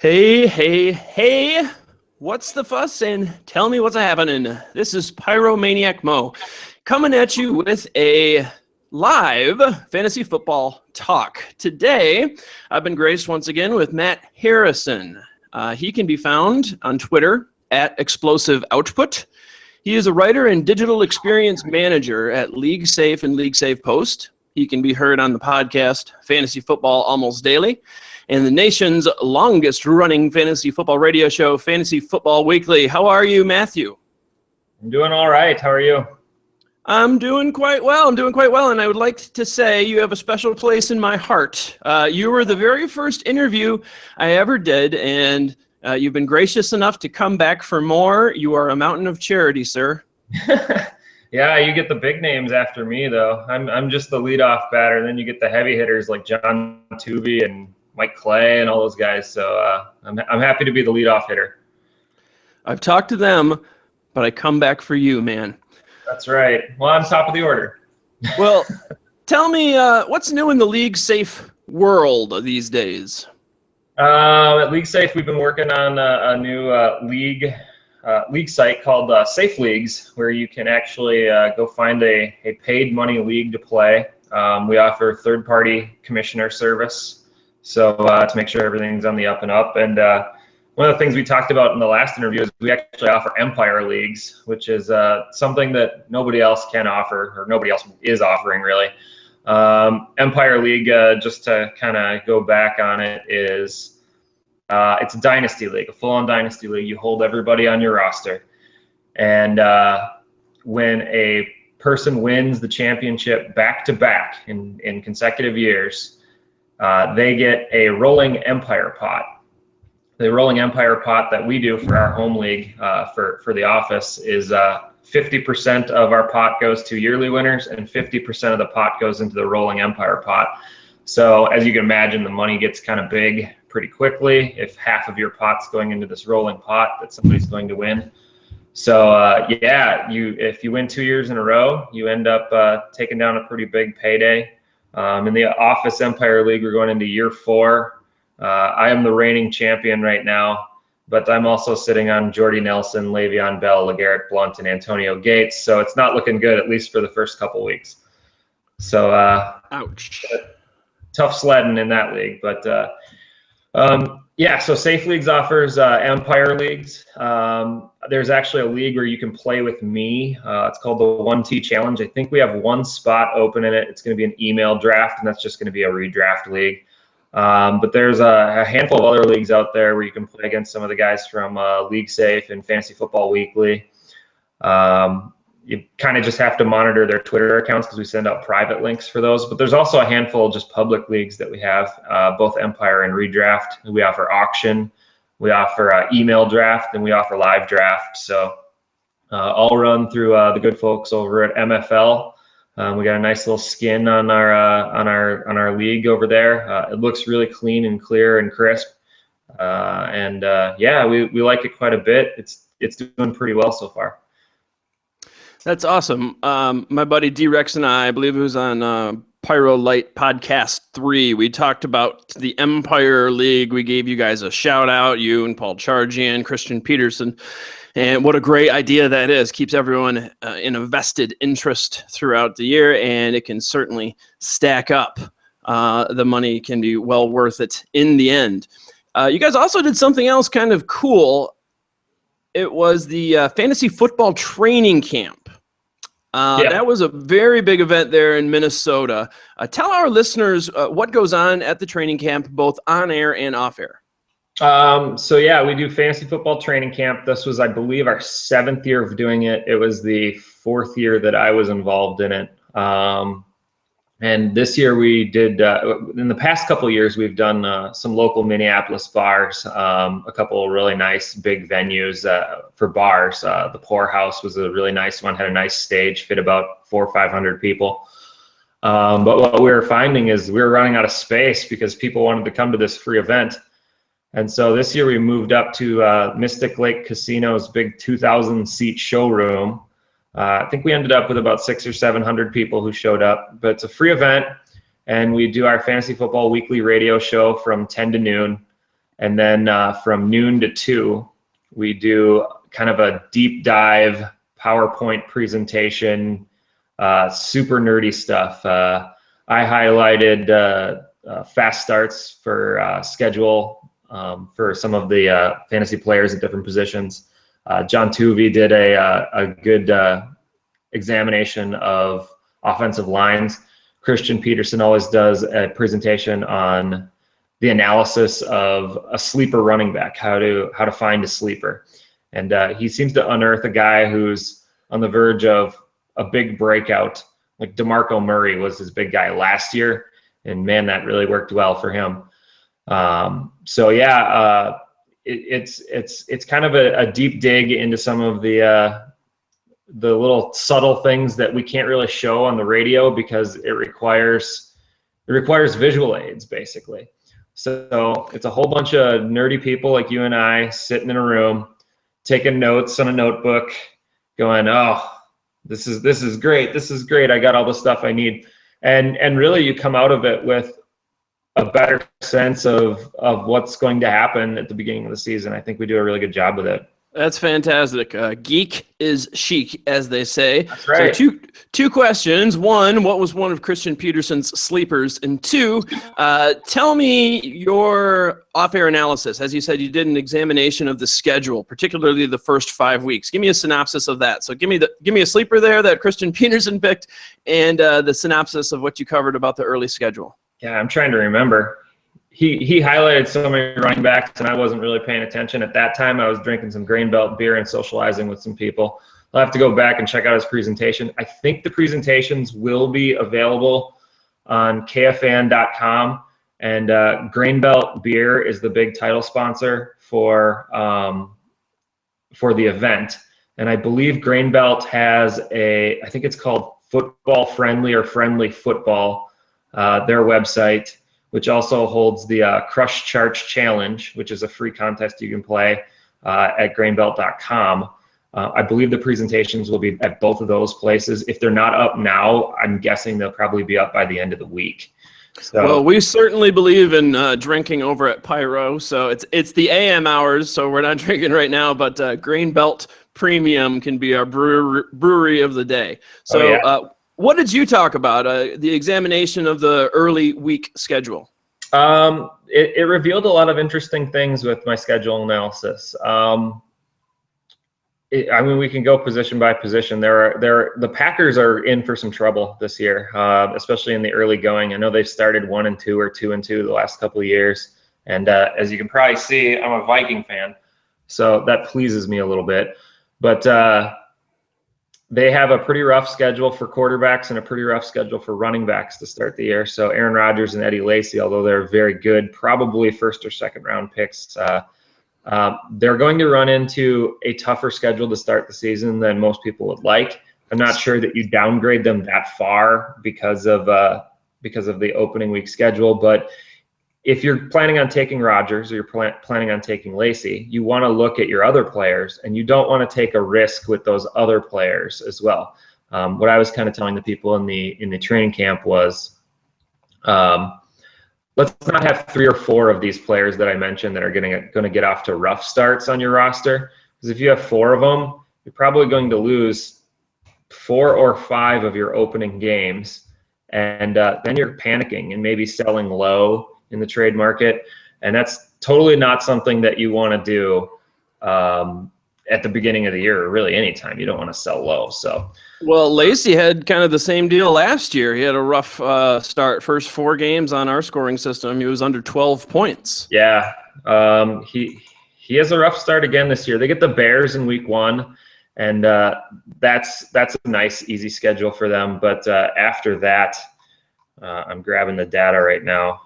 Hey, hey, hey, what's the fuss and tell me what's happening. This is PyromaniacMo coming at you with a live fantasy football talk. Today, I've been graced once again with Matt Harrison. He can be found on Twitter at Explosive Output. He is a writer and digital experience manager at LeagueSafe and LeagueSafe Post. He can be heard on the podcast Fantasy Football Almost Daily and the nation's longest running fantasy football radio show, Fantasy Football Weekly. How are you, Matthew? I'm doing all right. How are you? I'm doing quite well. And I would like to say you have a special place in my heart. You were the very first interview I ever did, and you've been gracious enough to come back for more. You are a mountain of charity, sir. Yeah, you get the big names after me, though. I'm just the leadoff batter, and then you get the heavy hitters like John Tuvey and Mike Clay and all those guys. So I'm happy to be the leadoff hitter. I've talked to them, but I come back for you, man. That's right. Well, I'm top of the order. Well, tell me what's new in the LeagueSafe world these days? At LeagueSafe, we've been working on a new league site called Safe Leagues, where you can actually go find a paid money league to play. We offer third-party commissioner service, so to make sure everything's on the up and up. And one of the things we talked about in the last interview is we actually offer Empire Leagues, which is something that nobody else can offer, or nobody else is offering, really. Empire League, just to kind of go back on it, is it's a dynasty league, a full-on dynasty league. You hold everybody on your roster. And when a person wins the championship back-to-back in consecutive years, they get a rolling Empire pot. The rolling Empire pot that we do for our home league for the office is 50% of our pot goes to yearly winners and 50% of the pot goes into the rolling Empire pot. So as you can imagine, the money gets kind of big pretty quickly if half of your pot's going into this rolling pot that somebody's going to win. So yeah, if you win 2 years in a row, you end up taking down a pretty big payday. In the Office Empire League, we're going into year 4. I am the reigning champion right now, but I'm also sitting on Jordy Nelson, Le'Veon Bell, LeGarrette Blount, and Antonio Gates. So it's not looking good, at least for the first couple weeks. So ouch. Tough sledding in that league. But yeah, so Safe Leagues offers Empire Leagues. There's actually a league where you can play with me. It's called the 1T Challenge. I think we have one spot open in it. It's going to be an email draft, and that's just going to be a redraft league. But there's a handful of other leagues out there where you can play against some of the guys from LeagueSafe and Fantasy Football Weekly. You kind of just have to monitor their Twitter accounts because we send out private links for those. But there's also a handful of just public leagues that we have, both Empire and Redraft. We offer auction, we offer email draft, and we offer live draft. So all run through the good folks over at MFL. We got a nice little skin on our league over there. It looks really clean and clear and crisp. Yeah, we like it quite a bit. It's doing pretty well so far. That's awesome. My buddy D-Rex and I believe it was on Pyro Light Podcast 3. We talked about the Empire League. We gave you guys a shout out, you and Paul Chargian, Christian Peterson. And what a great idea that is. Keeps everyone in a vested interest throughout the year, and it can certainly stack up. The money can be well worth it in the end. You guys also did something else kind of cool. It was the Fantasy Football Training Camp. Yeah. That was a very big event there in Minnesota. Tell our listeners what goes on at the training camp, both on air and off air. So yeah, we do Fantasy Football Training Camp. This was, I believe, our 7th year of doing it. It was the 4th year that I was involved in it. And this year we did, in the past couple of years, we've done some local Minneapolis bars, a couple of really nice big venues for bars. The Poorhouse was a really nice one, had a nice stage, fit about 400 or 500 people. But what we were finding is we were running out of space because people wanted to come to this free event. And so this year we moved up to Mystic Lake Casino's big 2,000-seat showroom. I think we ended up with about 600 or 700 people who showed up. But it's a free event, and we do our Fantasy Football Weekly radio show from 10 to noon. And then from noon to 2, we do kind of a deep dive PowerPoint presentation, super nerdy stuff. I highlighted fast starts for schedule for some of the fantasy players at different positions. John Tuvey did a good examination of offensive lines. Christian Peterson always does a presentation on the analysis of a sleeper running back, how to find a sleeper. And he seems to unearth a guy who's on the verge of a big breakout. Like DeMarco Murray was his big guy last year, and man, that really worked well for him. So yeah, it's kind of a deep dig into some of the little subtle things that we can't really show on the radio because it requires visual aids, basically. So it's a whole bunch of nerdy people like you and I sitting in a room, taking notes on a notebook, going, "Oh, this is great. This is great. I got all the stuff I need." And really you come out of it with a better sense of what's going to happen at the beginning of the season. I think we do a really good job with it. That's fantastic. Geek is chic, as they say. That's right. So two questions. One, what was one of Christian Peterson's sleepers? And two, tell me your off-air analysis. As you said, you did an examination of the schedule, particularly the first 5 weeks. Give me a synopsis of that. So give me a sleeper there that Christian Peterson picked, and the synopsis of what you covered about the early schedule. Yeah, I'm trying to remember. He highlighted so many running backs, and I wasn't really paying attention. At that time, I was drinking some Grain Belt beer and socializing with some people. I'll have to go back and check out his presentation. I think the presentations will be available on kfan.com, and Grain Belt beer is the big title sponsor for the event. And I believe Grain Belt has I think it's called Football Friendly or Friendly Football, their website, which also holds the Crush Charge Challenge, which is a free contest you can play at grainbelt.com. I believe the presentations will be at both of those places. If they're not up now, I'm guessing they'll probably be up by the end of the week. So, well, we certainly believe in drinking over at Pyro. So it's the AM hours, so we're not drinking right now, but Grain Belt Premium can be our brewery of the day. So. Oh, yeah. What did you talk about, the examination of the early week schedule? It revealed a lot of interesting things with my schedule analysis. I mean, we can go position by position. The Packers are in for some trouble this year, especially in the early going. I know they've started 1-2 or 2-2 the last couple of years. And as you can probably see, I'm a Viking fan, so that pleases me a little bit. But they have a pretty rough schedule for quarterbacks and a pretty rough schedule for running backs to start the year. So Aaron Rodgers and Eddie Lacy, although they're very good, probably first or second round picks, they're going to run into a tougher schedule to start the season than most people would like. I'm not sure that you downgrade them that far because of the opening week schedule, but if you're planning on taking Rodgers or you're planning on taking Lacy, you want to look at your other players, and you don't want to take a risk with those other players as well. What I was kind of telling the people in the training camp was, let's not have 3 or 4 of these players that I mentioned that are going to get off to rough starts on your roster. Because if you have 4 of them, you're probably going to lose 4 or 5 of your opening games, and then you're panicking and maybe selling low in the trade market, and that's totally not something that you want to do at the beginning of the year, or really anytime. You don't want to sell low. So, well, Lacy had kind of the same deal last year. He had a rough start. First 4 games on our scoring system, he was under 12 points. Yeah, he has a rough start again this year. They get the Bears in week 1, and that's a nice, easy schedule for them. But after that, I'm grabbing the data right now.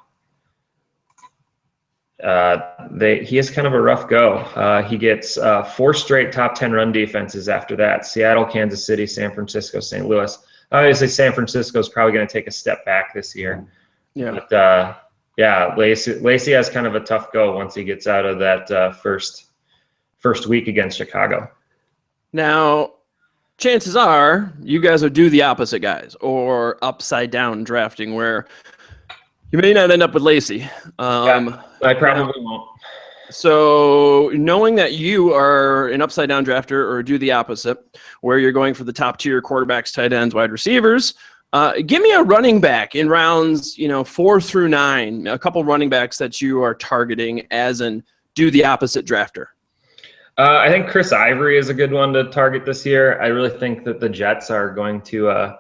He has kind of a rough go. He gets 4 straight top 10 run defenses after that: Seattle, Kansas City, San Francisco, St. Louis. Obviously, San Francisco is probably going to take a step back this year. Yeah. But yeah, Lacy has kind of a tough go once he gets out of that first week against Chicago. Now, chances are you guys will do the opposite, guys, or upside down drafting, where you may not end up with Lacy. Yeah, I probably won't. So knowing that you are an upside down drafter or do the opposite, where you're going for the top tier quarterbacks, tight ends, wide receivers, give me a running back in rounds, 4 through 9, a couple running backs that you are targeting as an do the opposite drafter. I think Chris Ivory is a good one to target this year. I really think that the Jets are going to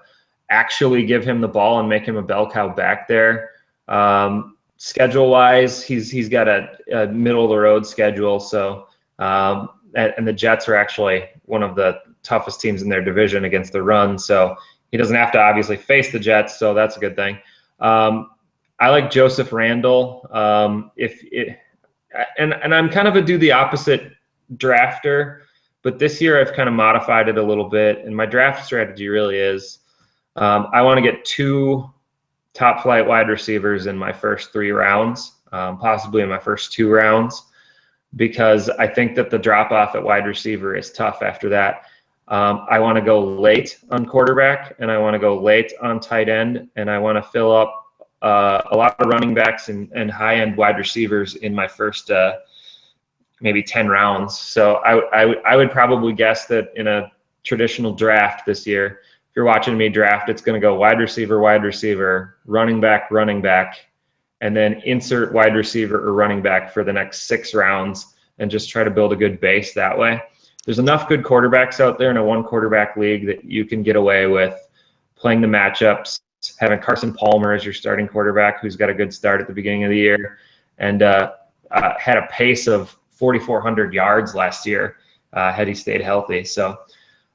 actually give him the ball and make him a bell cow back there. Schedule-wise, he's got a middle-of-the-road schedule. So, and the Jets are actually one of the toughest teams in their division against the run. So he doesn't have to obviously face the Jets. So that's a good thing. I like Joseph Randall. And I'm kind of a do the opposite drafter, but this year I've kind of modified it a little bit. And my draft strategy really is I want to get 2 top flight wide receivers in my first 3 rounds, possibly in my first 2 rounds, because I think that the drop off at wide receiver is tough after that. I want to go late on quarterback, and I want to go late on tight end, and I want to fill up a lot of running backs and high end wide receivers in my first maybe 10 rounds. So I would probably guess that in a traditional draft this year, you're watching me draft, it's going to go wide receiver, running back, and then insert wide receiver or running back for the next 6 rounds and just try to build a good base that way. There's enough good quarterbacks out there in a 1-quarterback league that you can get away with playing the matchups, having Carson Palmer as your starting quarterback, who's got a good start at the beginning of the year and had a pace of 4,400 yards last year had he stayed healthy. So,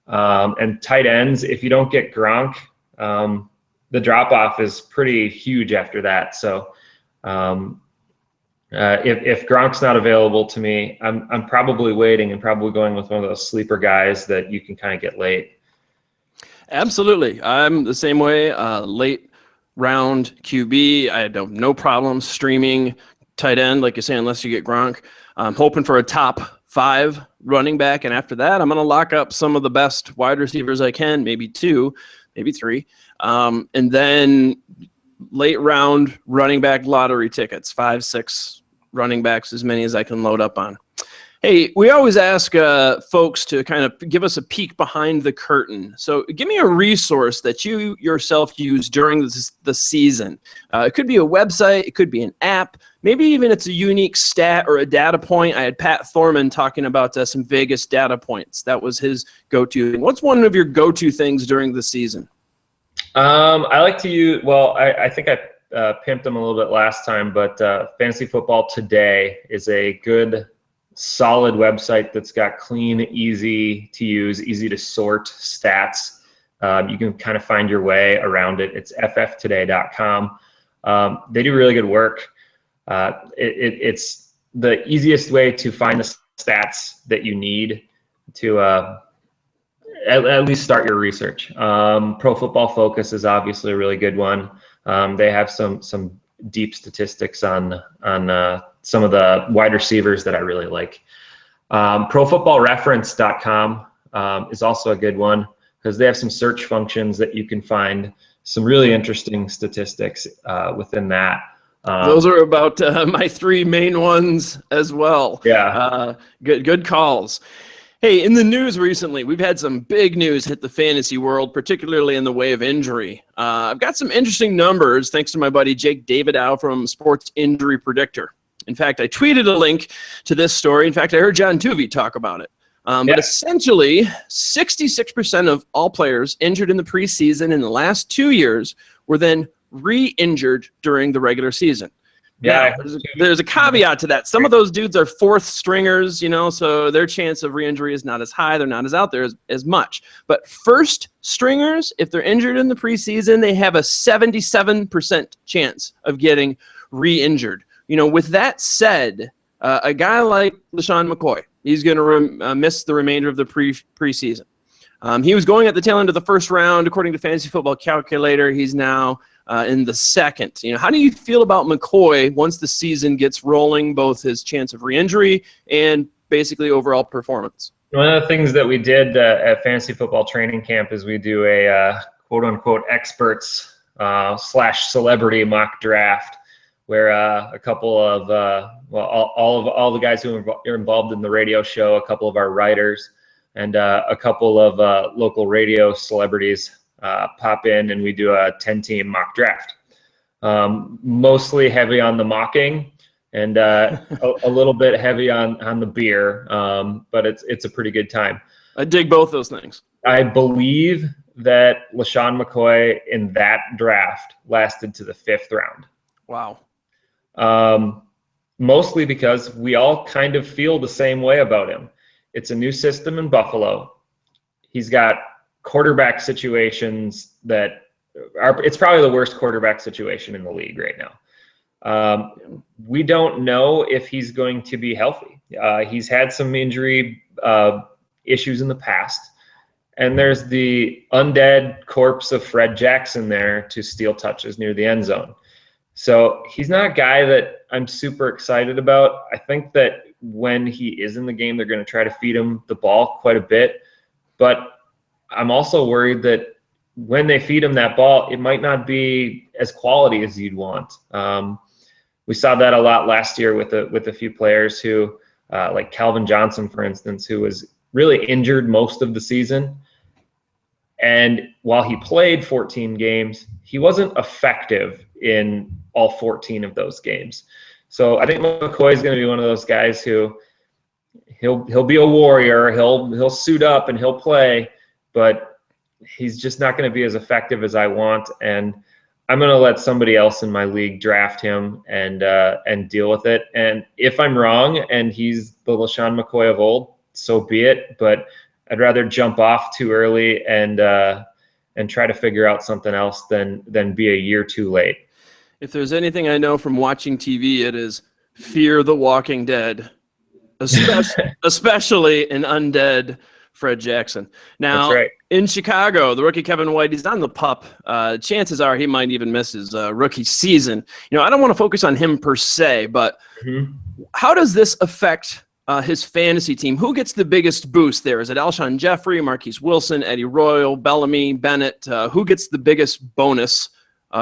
and tight ends, if you don't get Gronk, the drop off is pretty huge after that. So if Gronk's not available to me, I'm probably waiting and probably going with one of those sleeper guys that you can kind of get late. Absolutely. I'm the same way. Late round QB, I have no problem streaming tight end, like you say, unless you get Gronk. I'm hoping for a top 5 running back, and after that, I'm going to lock up some of the best wide receivers I can, maybe 2, maybe 3, and then late round running back lottery tickets, 5, 6 running backs, as many as I can load up on. Hey, we always ask folks to kind of give us a peek behind the curtain. So give me a resource that you yourself use during the season. It could be a website. It could be an app. Maybe even it's a unique stat or a data point. I had Pat Thorman talking about some Vegas data points. That was his go-to. What's one of your go-to things during the season? I like to use, well, I think I pimped them a little bit last time, but Fantasy Football Today is a good, solid website that's got clean, easy to use, easy to sort stats. You can kind of find your way around it. It's fftoday.com. They do really good work. It's the easiest way to find the stats that you need to at least start your research. Pro Football Focus is obviously a really good one. They have some deep statistics on some of the wide receivers that I really like. ProFootballReference.com is also a good one because they have some search functions that you can find some really interesting statistics within that. Those are about my 3 main ones as well. Yeah. Good calls. Hey, in the news recently, we've had some big news hit the fantasy world, particularly in the way of injury. I've got some interesting numbers thanks to my buddy Jake Davidow from Sports Injury Predictor. In fact, I tweeted a link to this story. In fact, I heard John Tuvey talk about it. But essentially, 66% of all players injured in the preseason in the last 2 years were then re-injured during the regular season. Yeah, now, there's a caveat to that. Some of those dudes are 4th stringers, so their chance of re-injury is not as high. They're not as out there as much. But 1st stringers, if they're injured in the preseason, they have a 77% chance of getting re-injured. With that said, a guy like LeSean McCoy, he's going to miss the remainder of the preseason. He was going at the tail end of the 1st round, according to Fantasy Football Calculator. He's now in the 2nd. How do you feel about McCoy once the season gets rolling, both his chance of re-injury and basically overall performance? One of the things that we did at Fantasy Football Training Camp is we do a quote-unquote experts / celebrity mock draft. where a couple of all the guys who are involved in the radio show, a couple of our writers, and a couple of local radio celebrities pop in, and we do a 10-team mock draft. Mostly heavy on the mocking, and a little bit heavy on the beer, but it's a pretty good time. I dig both those things. I believe that LaShawn McCoy in that draft lasted to the 5th round. Wow. Mostly because we all kind of feel the same way about him. It's a new system in Buffalo. He's got quarterback situations that it's probably the worst quarterback situation in the league right now. We don't know if he's going to be healthy. He's had some injury issues in the past. And there's the undead corpse of Fred Jackson there to steal touches near the end zone. So he's not a guy that I'm super excited about. I think that when he is in the game, they're going to try to feed him the ball quite a bit. But I'm also worried that when they feed him that ball, it might not be as quality as you'd want. We saw that a lot last year with a few players who, like Calvin Johnson, for instance, who was really injured most of the season. And while he played 14 games, he wasn't effective in all 14 of those games. So I think McCoy is going to be one of those guys who he'll be a warrior. He'll suit up and he'll play, but he's just not going to be as effective as I want. And I'm going to let somebody else in my league draft him and deal with it. And if I'm wrong and he's the LaShawn McCoy of old, so be it. But I'd rather jump off too early and try to figure out something else than be a year too late. If there's anything I know from watching TV, it is fear the Walking Dead, especially an undead Fred Jackson. Now, That's right. In Chicago, the rookie Kevin White, he's on the PUP. Chances are he might even miss his rookie season. I don't want to focus on him per se, but how does this affect his fantasy team? Who gets the biggest boost there? Is it Alshon Jeffrey, Marquise Wilson, Eddie Royal, Bellamy, Bennett? Who gets the biggest bonus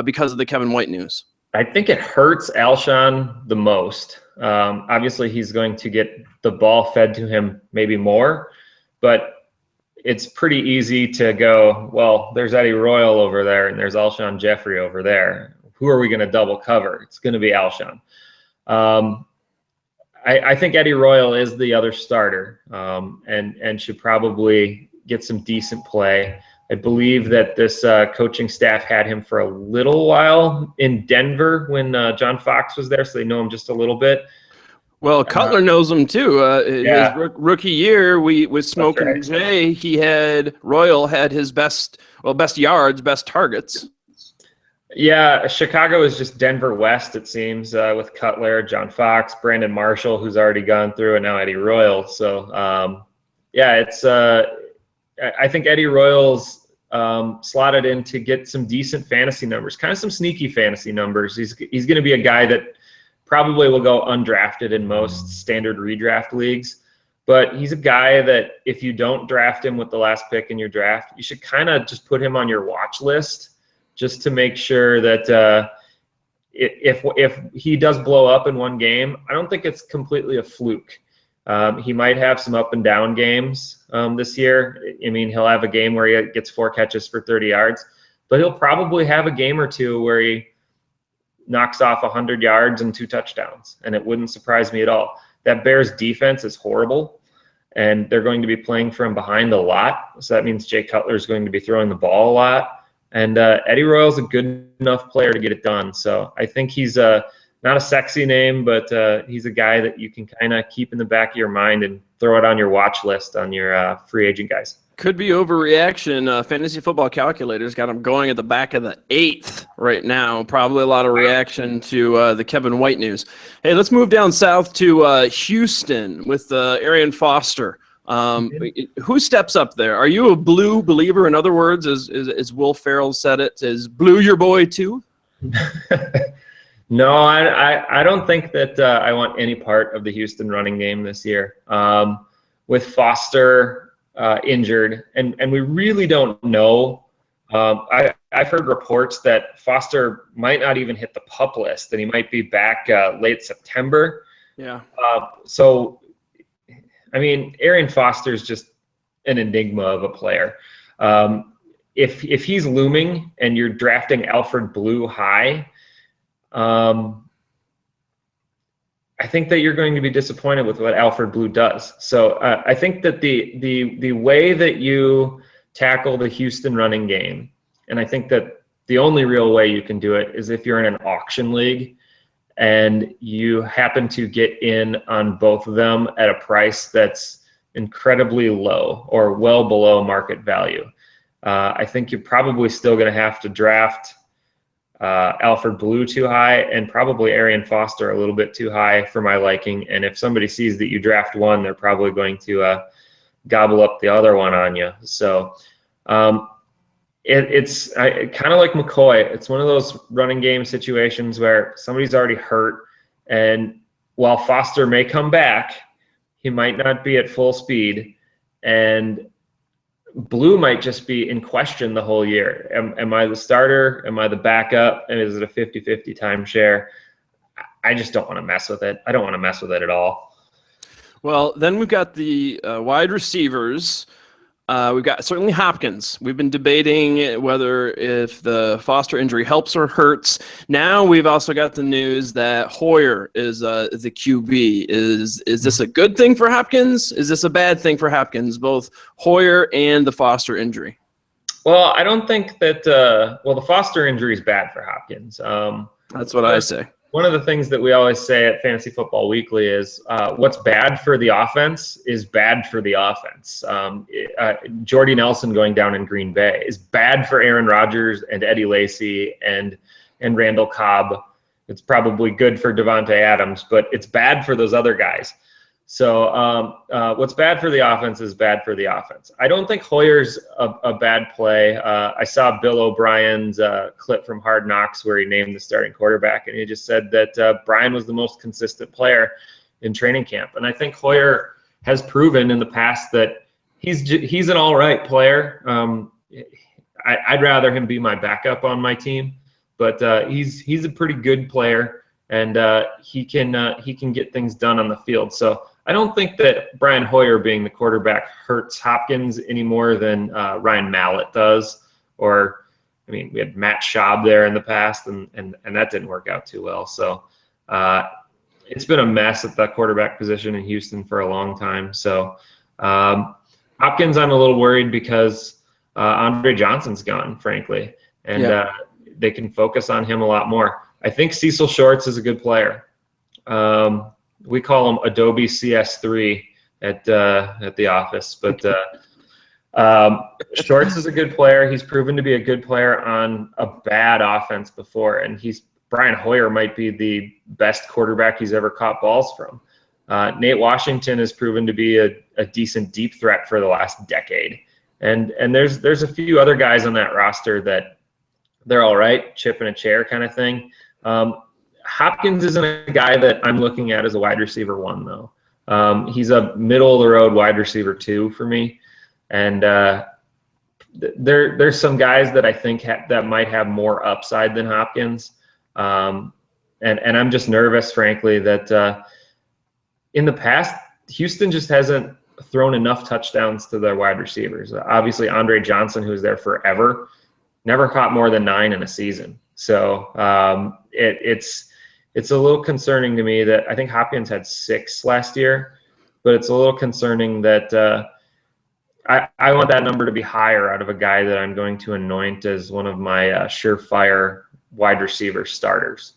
because of the Kevin White news? I think it hurts Alshon the most. Obviously, he's going to get the ball fed to him maybe more, but it's pretty easy to go, well, there's Eddie Royal over there and there's Alshon Jeffrey over there. Who are we going to double cover? It's going to be Alshon. I think Eddie Royal is the other starter and should probably get some decent play. I believe that this coaching staff had him for a little while in Denver when John Fox was there, so they know him just a little bit. Well, Cutler knows him too. Yeah. His rookie year, with Smoke and Jay, Royal had his best yards, best targets. Yeah, Chicago is just Denver West, it seems, with Cutler, John Fox, Brandon Marshall, who's already gone through, and now Eddie Royal. So, it's I think Eddie Royal's slotted in to get some decent fantasy numbers, kind of some sneaky fantasy numbers. He's going to be a guy that probably will go undrafted in most standard redraft leagues. But he's a guy that if you don't draft him with the last pick in your draft, you should kind of just put him on your watch list just to make sure that if he does blow up in one game, I don't think it's completely a fluke. He might have some up and down games this year. I mean, he'll have a game where he gets 4 catches for 30 yards, but he'll probably have a game or two where he knocks off 100 yards and 2 touchdowns, and it wouldn't surprise me at all. That Bears defense is horrible, and they're going to be playing from behind a lot, so that means Jay Cutler is going to be throwing the ball a lot, and Eddie Royal's a good enough player to get it done. So I think he's not a sexy name, but he's a guy that you can kind of keep in the back of your mind and throw it on your watch list on your free agent guys. Could be overreaction. Fantasy football calculators got him going at the back of the 8th right now. Probably a lot of reaction to the Kevin White news. Hey, let's move down south to Houston with Arian Foster. Who steps up there? Are you a Blue believer? In other words, as Will Ferrell said it, is Blue your boy too? No, I don't think that I want any part of the Houston running game this year. With Foster injured, and we really don't know. I've heard reports that Foster might not even hit the PUP list, and he might be back late September. Yeah. So, I mean, Arian Foster is just an enigma of a player. If he's looming and you're drafting Alfred Blue high, I think that you're going to be disappointed with what Alfred Blue does. So I think that the way that you tackle the Houston running game, and I think that the only real way you can do it is if you're in an auction league and you happen to get in on both of them at a price that's incredibly low or well below market value. I think you're probably still going to have to draft Alfred Blue too high and probably Arian Foster a little bit too high for my liking. And if somebody sees that you draft one, they're probably going to gobble up the other one on you. So it's kind of like McCoy. It's one of those running game situations where somebody's already hurt, and while Foster may come back, he might not be at full speed, and Blue might just be in question the whole year. Am I the starter? Am I the backup? And is it a 50-50 timeshare? I just don't want to mess with it. I don't want to mess with it at all. Well, then we've got the wide receivers. We've got certainly Hopkins. We've been debating whether if the Foster injury helps or hurts. Now we've also got the news that Hoyer is the QB. Is this a good thing for Hopkins? Is this a bad thing for Hopkins, both Hoyer and the Foster injury? Well, I don't think that the Foster injury is bad for Hopkins. That's what I say. One of the things that we always say at Fantasy Football Weekly is what's bad for the offense is bad for the offense. Jordy Nelson going down in Green Bay is bad for Aaron Rodgers and Eddie Lacy and Randall Cobb. It's probably good for Devontae Adams, but it's bad for those other guys. So what's bad for the offense is bad for the offense. I don't think Hoyer's a bad play. I saw Bill O'Brien's clip from Hard Knocks where he named the starting quarterback, and he just said that Brian was the most consistent player in training camp. And I think Hoyer has proven in the past that he's an all right player. I'd rather him be my backup on my team, but he's a pretty good player, and he can get things done on the field. So I don't think that Brian Hoyer being the quarterback hurts Hopkins any more than Ryan Mallett does. Or, I mean, we had Matt Schaub there in the past, and that didn't work out too well. So it's been a mess at the quarterback position in Houston for a long time. So Hopkins, I'm a little worried because Andre Johnson's gone, frankly, and they can focus on him a lot more. I think Cecil Shorts is a good player. We call him Adobe CS3 at the office, but Shorts is a good player. He's proven to be a good player on a bad offense before, and Brian Hoyer might be the best quarterback he's ever caught balls from. Nate Washington has proven to be a decent deep threat for the last decade, and there's a few other guys on that roster that they're all right, chip in a chair kind of thing. Hopkins isn't a guy that I'm looking at as a wide receiver 1, though. He's a middle-of-the-road wide receiver 2 for me. And there's some guys that I think that might have more upside than Hopkins. And I'm just nervous, frankly, that in the past, Houston just hasn't thrown enough touchdowns to their wide receivers. Obviously, Andre Johnson, who was there forever, never caught more than 9 in a season. So it's a little concerning to me that I think Hopkins had 6 last year, but it's a little concerning that I want that number to be higher out of a guy that I'm going to anoint as one of my surefire wide receiver starters.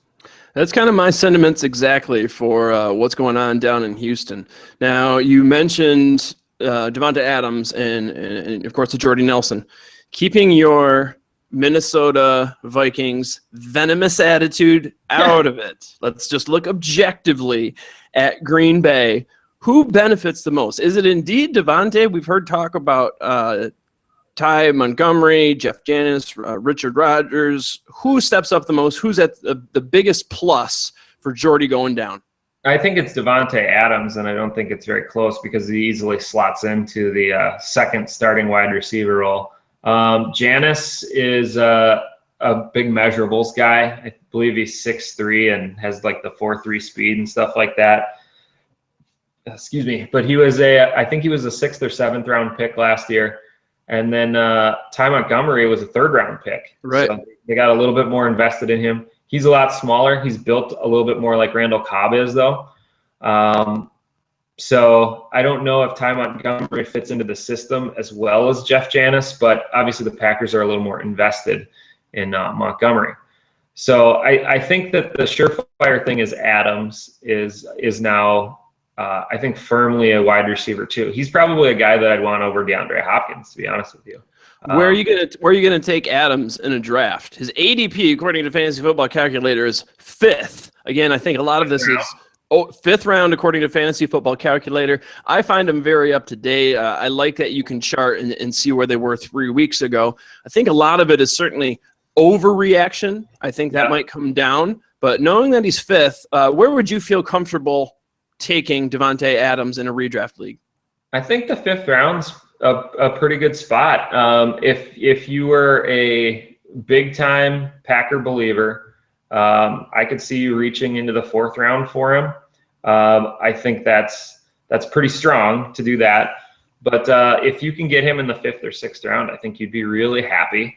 That's kind of my sentiments exactly for what's going on down in Houston. Now, you mentioned Devontae Adams and of course, the Jordy Nelson. Keeping your Minnesota Vikings venomous attitude out of it. Let's just look objectively at Green Bay. Who benefits the most? Is it indeed Devontae? We've heard talk about Ty Montgomery, Jeff Janis, Richard Rodgers. Who steps up the most? Who's at the biggest plus for Jordy going down? I think it's Devontae Adams, and I don't think it's very close because he easily slots into the second starting wide receiver role. Janis is a big measurables guy. I believe he's 6'3" and has like the 4.3 speed and stuff like that. Excuse me. But I think he was a 6th or 7th round pick last year. And then Ty Montgomery was a 3rd round pick. Right. So they got a little bit more invested in him. He's a lot smaller. He's built a little bit more like Randall Cobb is, though. So I don't know if Ty Montgomery fits into the system as well as Jeff Janis, but obviously the Packers are a little more invested in Montgomery. So I think that the surefire thing is Adams is now I think firmly a wide receiver too. He's probably a guy that I'd want over DeAndre Hopkins, to be honest with you. Where are you gonna take Adams in a draft? His ADP, according to Fantasy Football Calculator, is 5th. Again, I think a lot of this is 5th round according to Fantasy Football Calculator. I find them very up to date. I like that you can chart and see where they were 3 weeks ago. I think a lot of it is certainly overreaction. I think that might come down. But knowing that he's 5th, where would you feel comfortable taking Davante Adams in a redraft league? I think the 5th round's a pretty good spot. If you were a big time Packer believer, I could see you reaching into the 4th round for him. I think that's pretty strong to do that. But if you can get him in the 5th or 6th round, I think you'd be really happy.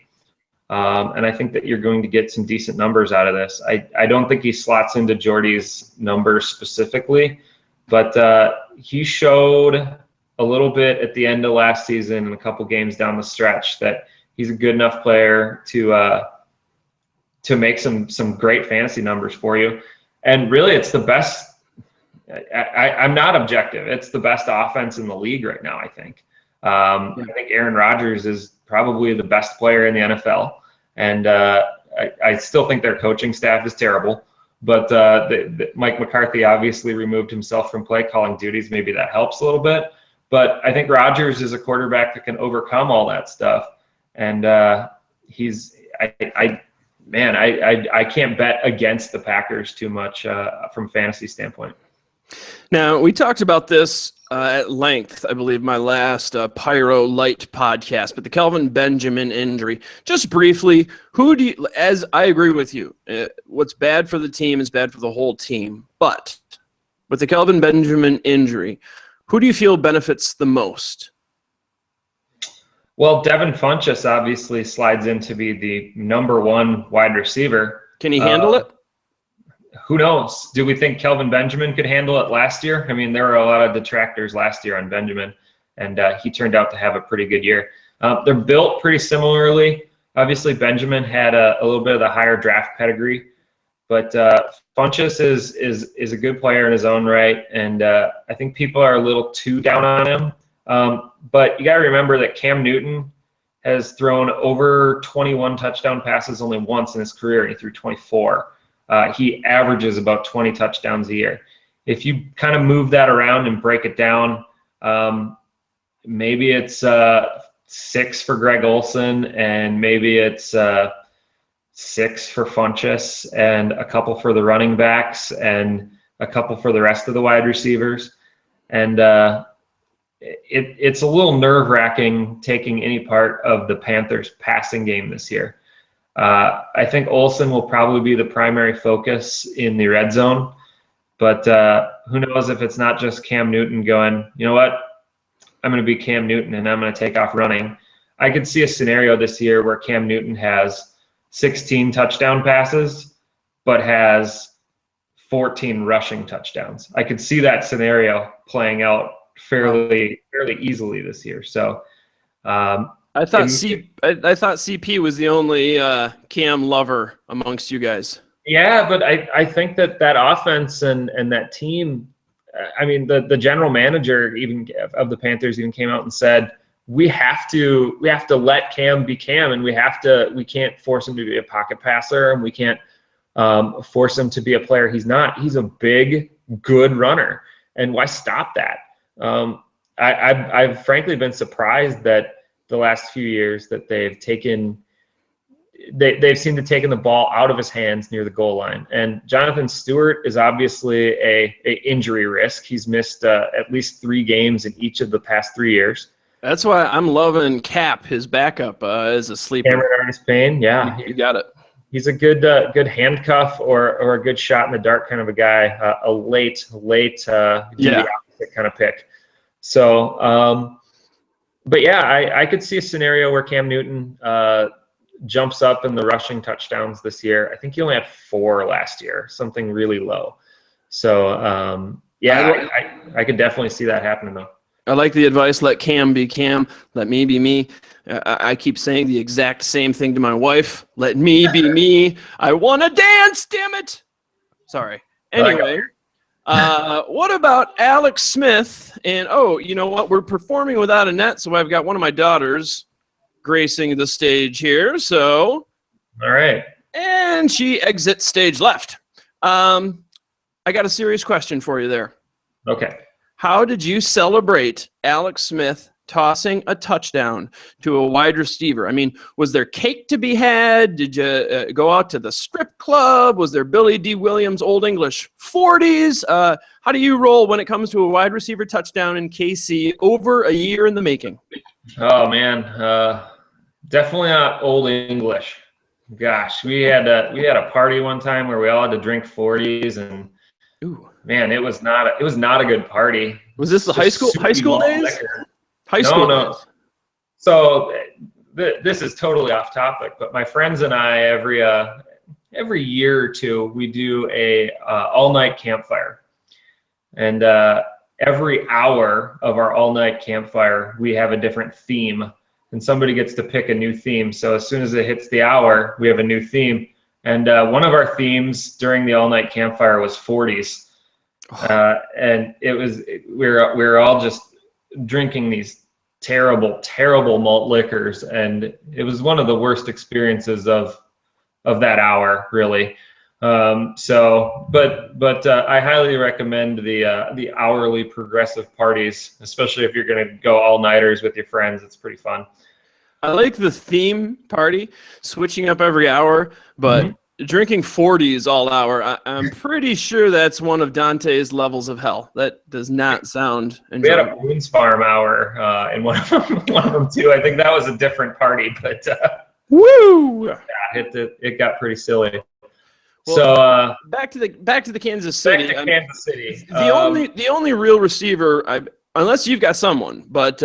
And I think that you're going to get some decent numbers out of this. I don't think he slots into Jordy's numbers specifically, but he showed a little bit at the end of last season and a couple games down the stretch that he's a good enough player to make some great fantasy numbers for you. And really, it's the best. I'm not objective. It's the best offense in the league right now, I think. I think Aaron Rodgers is probably the best player in the NFL. And I still think their coaching staff is terrible. But Mike McCarthy obviously removed himself from play calling duties. Maybe that helps a little bit. But I think Rodgers is a quarterback that can overcome all that stuff. And I can't bet against the Packers too much from fantasy standpoint. Now, we talked about this at length, I believe, my last Pyro Light podcast, but the Kelvin Benjamin injury. Just briefly, as I agree with you, what's bad for the team is bad for the whole team. But with the Kelvin Benjamin injury, who do you feel benefits the most? Well, Devin Funchess obviously slides in to be the #1 wide receiver. Can he handle it? Who knows? Do we think Kelvin Benjamin could handle it last year? I mean, there were a lot of detractors last year on Benjamin, and he turned out to have a pretty good year. They're built pretty similarly. Obviously, Benjamin had a little bit of the higher draft pedigree, but Funchess is a good player in his own right, and I think people are a little too down on him. But you got to remember that Cam Newton has thrown over 21 touchdown passes only once in his career, and he threw 24. He averages about 20 touchdowns a year. If you kind of move that around and break it down, maybe it's 6 for Greg Olsen, and maybe it's 6 for Funchess, and a couple for the running backs, and a couple for the rest of the wide receivers. And it's a little nerve-wracking taking any part of the Panthers' passing game this year. I think Olsen will probably be the primary focus in the red zone, but who knows if it's not just Cam Newton going, you know what, I'm going to be Cam Newton and I'm going to take off running. I could see a scenario this year where Cam Newton has 16 touchdown passes, but has 14 rushing touchdowns. I could see that scenario playing out fairly easily this year. So, I thought CP was the only Cam lover amongst you guys. Yeah, but I think that offense and that team, I mean, the general manager even of the Panthers even came out and said, we have to let Cam be Cam, and we can't force him to be a pocket passer, and we can't force him to be a player he's not. He's a big, good runner, and why stop that? I've frankly been surprised that the last few years that they've seemed to taken the ball out of his hands near the goal line. And Jonathan Stewart is obviously a injury risk. He's missed at least 3 games in each of the past 3 years. That's why I'm loving Cap, his backup, as a sleeper. Cameron Artis-Payne, yeah. You got it. He's a good handcuff or a good shot in the dark kind of a guy, a late do the opposite kind of pick. So, but yeah, I could see a scenario where Cam Newton jumps up in the rushing touchdowns this year. I think he only had 4 last year, something really low. So, yeah, I could definitely see that happening, though. I like the advice, let Cam be Cam, let me be me. I keep saying the exact same thing to my wife. Let me be me. I want to dance, damn it. Sorry. Anyway, what about Alex Smith? And, you know what? We're performing without a net, so I've got one of my daughters gracing the stage here. So, all right. And she exits stage left. I got a serious question for you there. Okay. How did you celebrate Alex Smith tossing a touchdown to a wide receiver? I mean, was there cake to be had? Did you go out to the strip club? Was there Billy D. Williams Old English 40s? How do you roll when it comes to a wide receiver touchdown in KC over a year in the making? Oh, man. Definitely not Old English. Gosh, we had a party one time where we all had to drink 40s, and ooh. Man, it was not a good party. Was this the high school days? Liquor. High school days. No. So this is totally off topic, but my friends and I every year or two we do a all-night campfire, and every hour of our all-night campfire we have a different theme, and somebody gets to pick a new theme. So as soon as it hits the hour, we have a new theme, and one of our themes during the all-night campfire was 40s. And we were all just drinking these terrible malt liquors, and it was one of the worst experiences of that hour, really. But I highly recommend the hourly progressive parties, especially if you're going to go all-nighters with your friends. It's pretty fun. I like the theme party, switching up every hour, but drinking 40s all hour, I'm pretty sure that's one of Dante's levels of hell. That does not sound enjoyable. We had a Boone's Farm hour in one of them too. I think that was a different party, but woo! Yeah, it got pretty silly. Well, so back to the Kansas City. Kansas City. The only real receiver unless you've got someone, but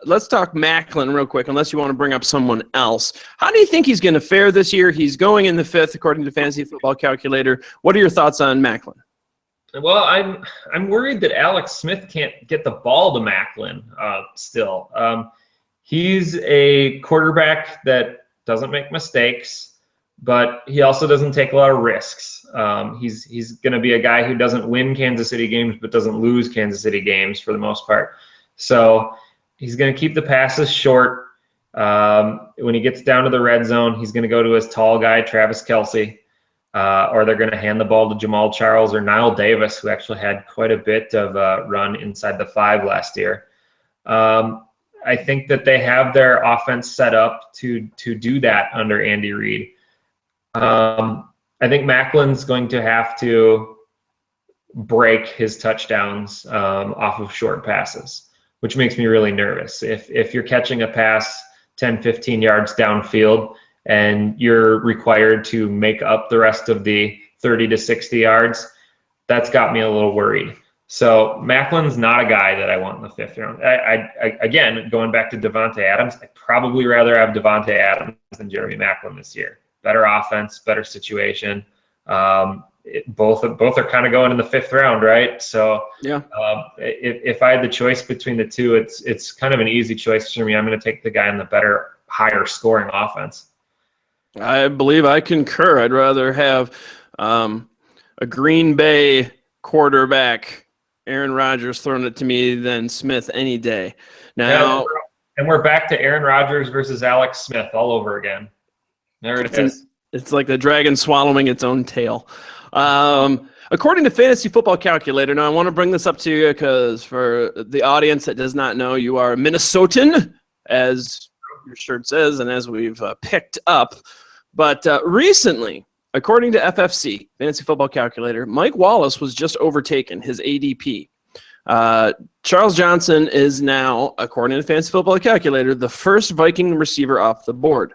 let's talk Macklin real quick, unless you want to bring up someone else. How do you think he's going to fare this year? He's going in the 5th, according to Fantasy Football Calculator. What are your thoughts on Macklin? Well, I'm worried that Alex Smith can't get the ball to Macklin still. He's a quarterback that doesn't make mistakes, but he also doesn't take a lot of risks. He's going to be a guy who doesn't win Kansas City games, but doesn't lose Kansas City games for the most part. So he's going to keep the passes short. When he gets down to the red zone, he's going to go to his tall guy, Travis Kelce, or they're going to hand the ball to Jamal Charles or Niall Davis, who actually had quite a bit of a run inside the 5 last year. I think that they have their offense set up to do that under Andy Reid. I think Macklin's going to have to break his touchdowns off of short passes, which makes me really nervous. If you're catching a pass 10, 15 yards downfield and you're required to make up the rest of the 30 to 60 yards, that's got me a little worried. So Macklin's not a guy that I want in the 5th round. I again, going back to Devontae Adams, I'd probably rather have Devontae Adams than Jeremy Macklin this year. Better offense, better situation. Both are kind of going in the 5th round, right? So yeah, if I had the choice between the two, it's kind of an easy choice for me. I'm going to take the guy in the better, higher scoring offense. I believe I concur. I'd rather have a Green Bay quarterback, Aaron Rodgers, throwing it to me than Smith any day. Now, and we're back to Aaron Rodgers versus Alex Smith all over again. There it is. It's like the dragon swallowing its own tail. According to Fantasy Football Calculator, now I want to bring this up to you because for the audience that does not know, you are a Minnesotan, as your shirt says, and as we've picked up. But recently, according to FFC, Fantasy Football Calculator, Mike Wallace was just overtaken, his ADP, Charles Johnson is now, according to Fantasy Football Calculator, the first Viking receiver off the board.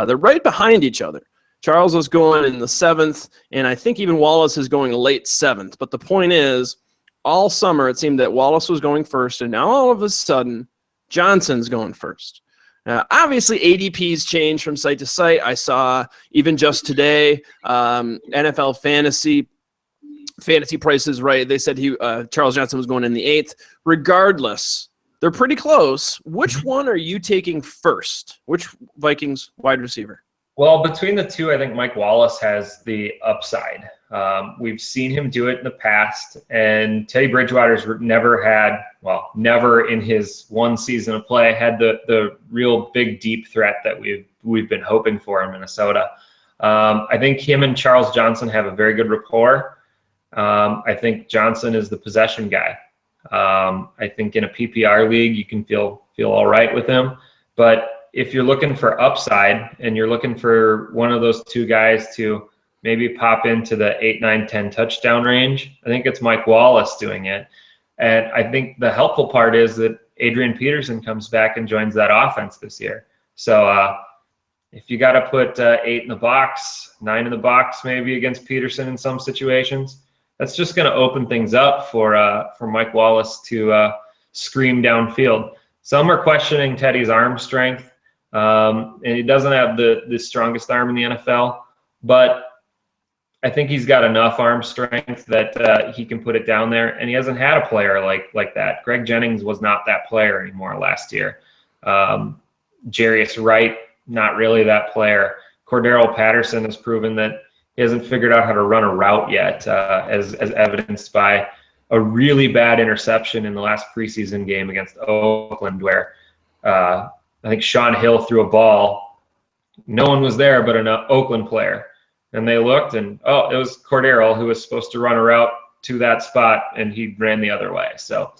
They're right behind each other. Charles was going in the 7th, and I think even Wallace is going late 7th. But the point is, all summer it seemed that Wallace was going first, and now all of a sudden, Johnson's going first. Obviously, ADPs change from site to site. I saw even just today, NFL fantasy prices, right? They said Charles Johnson was going in the 8th. Regardless, they're pretty close. Which one are you taking first? Which Vikings wide receiver? Well, between the two, I think Mike Wallace has the upside. We've seen him do it in the past, and Teddy Bridgewater's never in his one season of play had the real big deep threat that we've been hoping for in Minnesota. I think him and Charles Johnson have a very good rapport. I think Johnson is the possession guy. I think in a PPR league, you can feel all right with him, but if you're looking for upside and you're looking for one of those two guys to maybe pop into the 8, 9, 10 touchdown range, I think it's Mike Wallace doing it. And I think the helpful part is that Adrian Peterson comes back and joins that offense this year. So if you got to put 8 in the box, 9 in the box maybe against Peterson in some situations, that's just going to open things up for Mike Wallace to scream downfield. Some are questioning Teddy's arm strength. And he doesn't have the strongest arm in the NFL, but I think he's got enough arm strength that he can put it down there. And he hasn't had a player like that. Greg Jennings was not that player anymore last year. Jarius Wright, not really that player. Cordero Patterson has proven that he hasn't figured out how to run a route yet, as evidenced by a really bad interception in the last preseason game against Oakland, where I think Sean Hill threw a ball. No one was there but an Oakland player. And they looked, and, it was Cordero who was supposed to run a route to that spot, and he ran the other way. So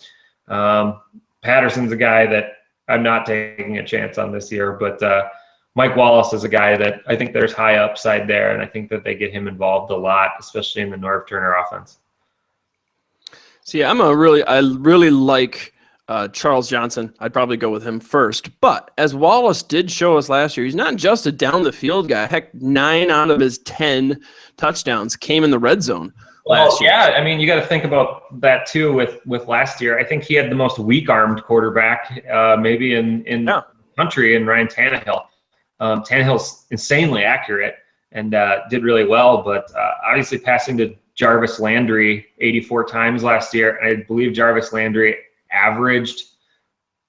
Patterson's a guy that I'm not taking a chance on this year. But Mike Wallace is a guy that I think there's high upside there, and I think that they get him involved a lot, especially in the Norv Turner offense. See, I really like Charles Johnson. I'd probably go with him first. But as Wallace did show us last year, he's not just a down-the-field guy. Heck, 9 out of his 10 touchdowns came in the red zone last year. Yeah, I mean, you got to think about that too with last year. I think he had the most weak-armed quarterback maybe in the country in Ryan Tannehill. Tannehill's insanely accurate and did really well, but obviously passing to Jarvis Landry 84 times last year. I believe Jarvis Landry averaged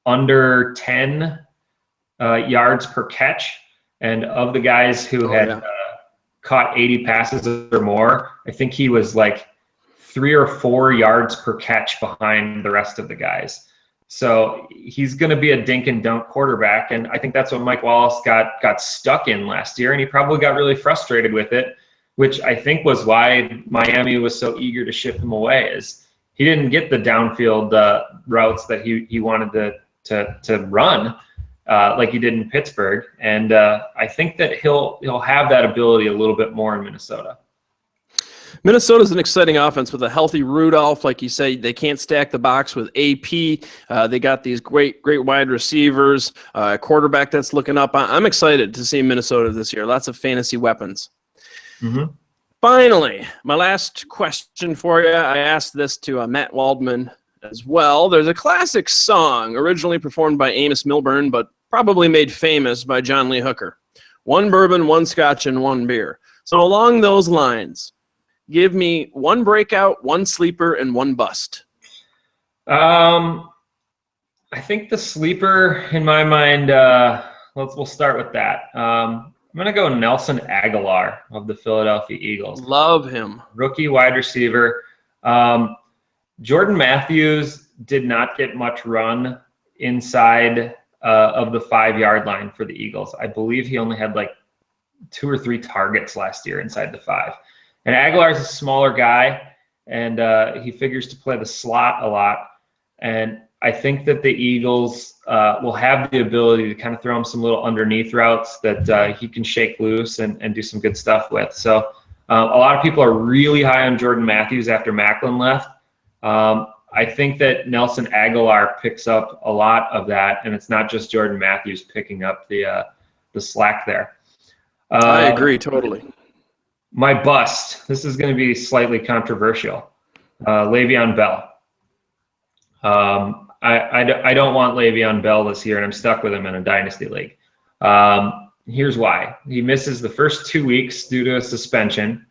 under 10 yards per catch. And of the guys who had caught 80 passes or more, I think he was like 3 or 4 yards per catch behind the rest of the guys. So he's going to be a dink and dunk quarterback. And I think that's what Mike Wallace got stuck in last year. And he probably got really frustrated with it, which I think was why Miami was so eager to ship him away, is he didn't get the downfield routes that he wanted to run like he did in Pittsburgh. And I think that he'll have that ability a little bit more in Minnesota. Minnesota's an exciting offense with a healthy Rudolph. Like you say, they can't stack the box with AP. They got these great wide receivers, a quarterback that's looking up. I'm excited to see Minnesota this year. Lots of fantasy weapons. Mm-hmm. Finally, my last question for you. I asked this to Matt Waldman as well. There's a classic song originally performed by Amos Milburn, but probably made famous by John Lee Hooker. 1 bourbon, 1 scotch, and 1 beer. So along those lines, give me 1 breakout, 1 sleeper, and 1 bust. I think the sleeper in my mind, we'll start with that. I'm going to go Nelson Aguilar of the Philadelphia Eagles. Love him. Rookie wide receiver. Jordan Matthews did not get much run inside of the 5-yard line for the Eagles. I believe he only had like 2 or 3 targets last year inside the 5. And Aguilar's a smaller guy, and he figures to play the slot a lot. And I think that the Eagles will have the ability to kind of throw him some little underneath routes that he can shake loose and do some good stuff with. So a lot of people are really high on Jordan Matthews after Macklin left. I I think that Nelson Aguilar picks up a lot of that, and it's not just Jordan Matthews picking up the slack there. I agree totally. My bust. This is going to be slightly controversial. Le'Veon Bell. I don't want Le'Veon Bell this year, and I'm stuck with him in a dynasty league. Here's why. He misses the first 2 weeks due to a suspension.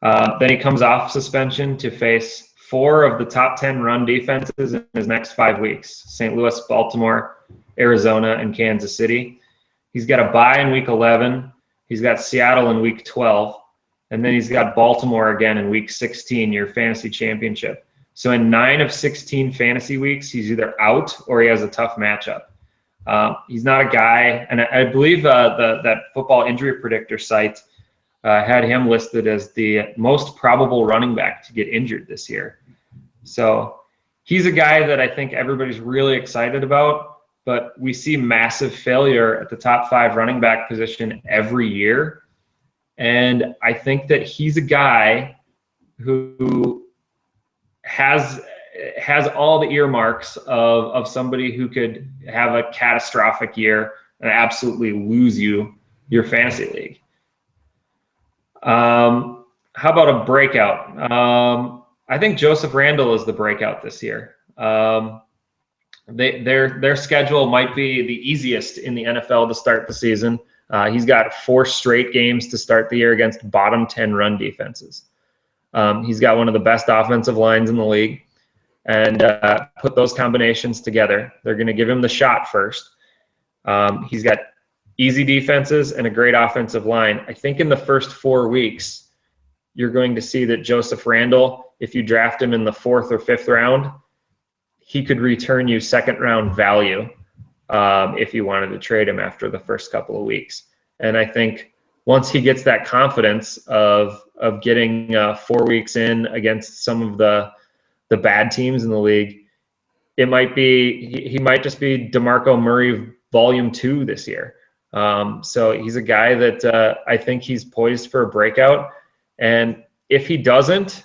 Then he comes off suspension to face 4 of the top 10 run defenses in his next 5 weeks: St. Louis, Baltimore, Arizona, and Kansas City. He's got a bye in week 11. He's got Seattle in week 12. And then he's got Baltimore again in week 16, your fantasy championship. So in 9 of 16 fantasy weeks, he's either out or he has a tough matchup. He's not a guy, and I believe that Football Injury Predictor site had him listed as the most probable running back to get injured this year. So he's a guy that I think everybody's really excited about, but we see massive failure at the top 5 running back position every year. And I think that he's a guy who has all the earmarks of somebody who could have a catastrophic year and absolutely lose you your fantasy league. How about a breakout? I think Joseph Randle is the breakout this year. Their schedule might be the easiest in the NFL to start the season. He's got 4 straight games to start the year against bottom 10 run defenses. He's got one of the best offensive lines in the league. And put those combinations together, they're going to give him the shot first. He's got easy defenses and a great offensive line. I think in the first 4 weeks, you're going to see that Joseph Randle, if you draft him in the 4th or 5th round, he could return you 2nd round value if you wanted to trade him after the first couple of weeks. And I think once he gets that confidence of getting 4 weeks in against some of the bad teams in the league, he might just be DeMarco Murray volume 2 this year. So he's a guy that I think he's poised for a breakout. And if he doesn't,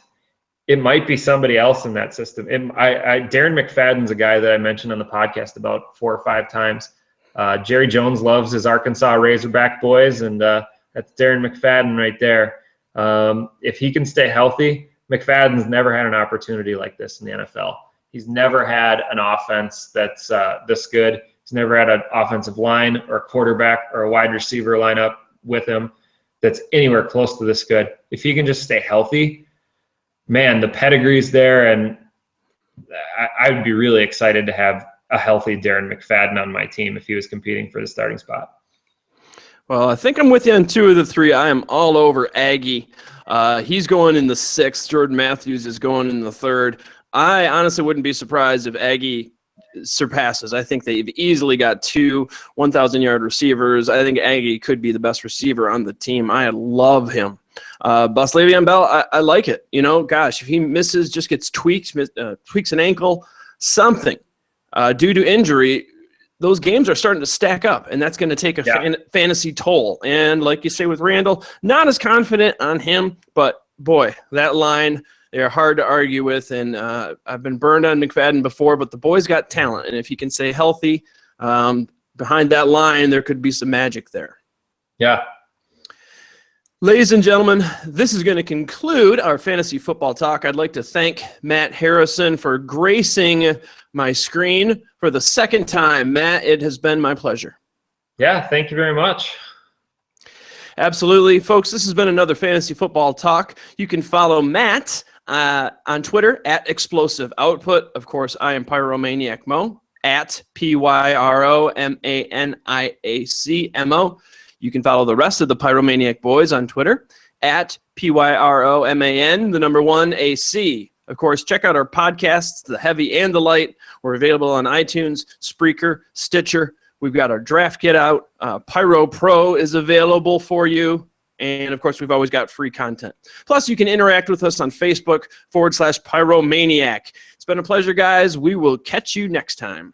it might be somebody else in that system. Darren McFadden's a guy that I mentioned on the podcast about 4 or 5 times. Jerry Jones loves his Arkansas Razorback boys, and that's Darren McFadden right there. If he can stay healthy, McFadden's never had an opportunity like this in the NFL. He's never had an offense that's this good. He's never had an offensive line or a quarterback or a wide receiver lineup with him that's anywhere close to this good. If he can just stay healthy, man, the pedigree's there, and I would be really excited to have a healthy Darren McFadden on my team if he was competing for the starting spot. Well, I think I'm with you on 2 of the 3. I am all over Aggie. He's going in the 6th. Jordan Matthews is going in the 3rd. I honestly wouldn't be surprised if Aggie surpasses. I think they've easily got 2 1,000-yard receivers. I think Aggie could be the best receiver on the team. I love him. Bust Le'Veon Bell, I like it. Gosh, if he misses, just gets tweaks an ankle, something due to injury, those games are starting to stack up, and that's going to take a fantasy toll. And like you say with Randall, not as confident on him, but boy, that line, they are hard to argue with. And I've been burned on McFadden before, but the boy's got talent. And if he can stay healthy behind that line, there could be some magic there. Yeah. Ladies and gentlemen, this is going to conclude our fantasy football talk. I'd like to thank Matt Harrison for gracing my screen for the 2nd time. Matt, it has been my pleasure. Yeah, thank you very much. Absolutely. Folks, this has been another fantasy football talk. You can follow Matt on Twitter at Explosive Output. Of course, I am PyromaniacMo at PyromaniacMo. You can follow the rest of the Pyromaniac boys on Twitter at PYROMAN1AC. Of course, check out our podcasts, The Heavy and the Light. We're available on iTunes, Spreaker, Stitcher. We've got our draft kit out. Pyro Pro is available for you. And, of course, we've always got free content. Plus, you can interact with us on Facebook /Pyromaniac. It's been a pleasure, guys. We will catch you next time.